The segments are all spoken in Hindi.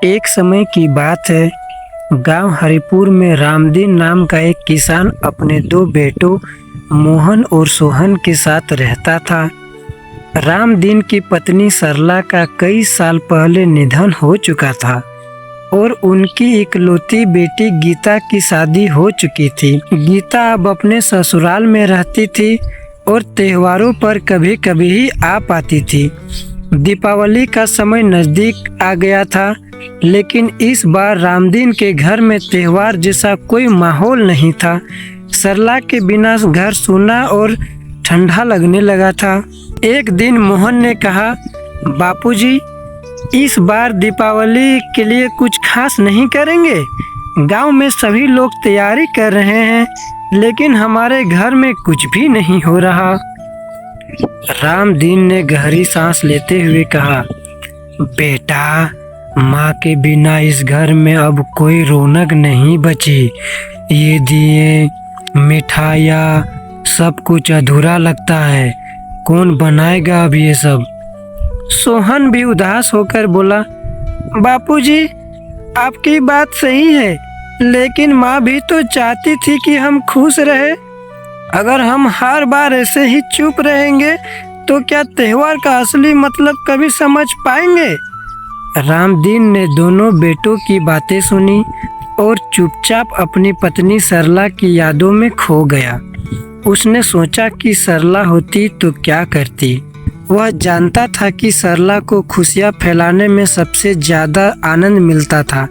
एक समय की बात है। गांव हरिपुर में रामदीन नाम का एक किसान अपने दो बेटों मोहन और सोहन के साथ रहता था। रामदीन की पत्नी सरला का कई साल पहले निधन हो चुका था और उनकी इकलौती बेटी गीता की शादी हो चुकी थी। गीता अब अपने ससुराल में रहती थी और त्योहारों पर कभी कभी ही आ पाती थी। दीपावली का समय नज़दीक आ गया था, लेकिन इस बार रामदीन के घर में त्योहार जैसा कोई माहौल नहीं था। सरला के बिना घर सूना और ठंडा लगने लगा था। एक दिन मोहन ने कहा, बापूजी, इस बार दीपावली के लिए कुछ खास नहीं करेंगे? गांव में सभी लोग तैयारी कर रहे हैं, लेकिन हमारे घर में कुछ भी नहीं हो रहा। रामदीन ने गहरी सांस लेते हुए कहा, बेटा, माँ के बिना इस घर में अब कोई रौनक नहीं बची। ये दिए, मिठाइयाँ, सब कुछ अधूरा लगता है। कौन बनाएगा अब ये सब? सोहन भी उदास होकर बोला, बापूजी, आपकी बात सही है, लेकिन माँ भी तो चाहती थी कि हम खुश रहे। अगर हम हर बार ऐसे ही चुप रहेंगे तो क्या त्योहार का असली मतलब कभी समझ पाएंगे? रामदीन ने दोनों बेटों की बातें सुनी और चुपचाप अपनी पत्नी सरला की यादों में खो गया। उसने सोचा कि सरला होती तो क्या करती। वह जानता था कि सरला को खुशियाँ फैलाने में सबसे ज़्यादा आनंद मिलता था।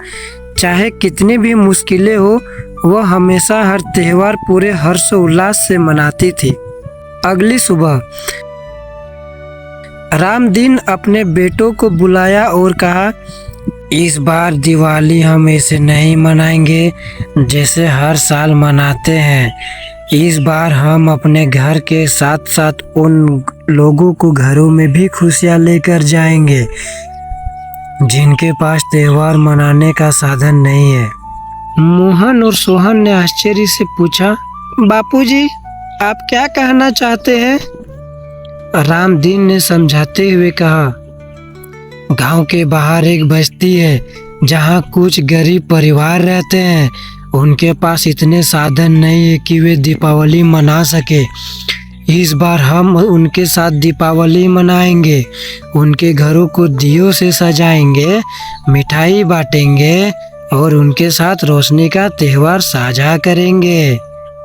चाहे कितनी भी मुश्किलें हो, वह हमेशा हर त्योहार पूरे हर्ष उल्लास से मनाती थी। अगली सुबह रामदीन अपने बेटों को बुलाया और कहा, इस बार दिवाली हम ऐसे नहीं मनाएंगे जैसे हर साल मनाते हैं। इस बार हम अपने घर के साथ साथ उन लोगों को घरों में भी खुशियाँ लेकर जाएंगे जिनके पास त्योहार मनाने का साधन नहीं है। मोहन और सोहन ने आश्चर्य से पूछा, बापूजी, आप क्या कहना चाहते हैं? रामदीन ने समझाते हुए कहा, गांव के बाहर एक बस्ती है जहां कुछ गरीब परिवार रहते हैं। उनके पास इतने साधन नहीं है कि वे दीपावली मना सके। इस बार हम उनके साथ दीपावली मनाएंगे। उनके घरों को दियों से सजाएंगे, मिठाई बांटेंगे और उनके साथ रोशनी का त्योहार साझा करेंगे।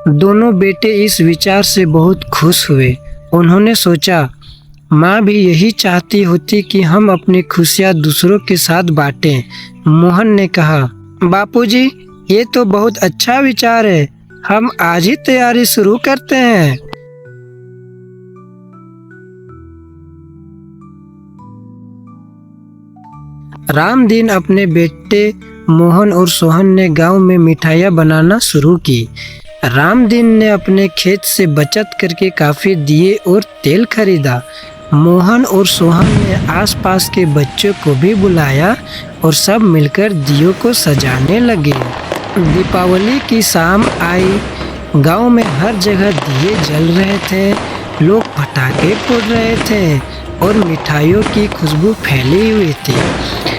दोनों बेटे इस विचार से बहुत खुश हुए। उन्होंने सोचा, माँ भी यही चाहती होती कि हम अपनी खुशियाँ दूसरों के साथ बांटें। मोहन ने कहा, बापूजी, ये तो बहुत अच्छा विचार है। हम आज ही तैयारी शुरू करते हैं। रामदीन अपने बेटे मोहन और सोहन ने गांव में मिठाइयाँ बनाना शुरू की। रामदीन ने अपने खेत से बचत करके काफी दिए और तेल खरीदा। मोहन और सोहन ने आसपास के बच्चों को भी बुलाया और सब मिलकर दियों को सजाने लगे। दीपावली की शाम आई। गांव में हर जगह दिए जल रहे थे, लोग पटाखे फोड़ रहे थे और मिठाइयों की खुशबू फैली हुई थी।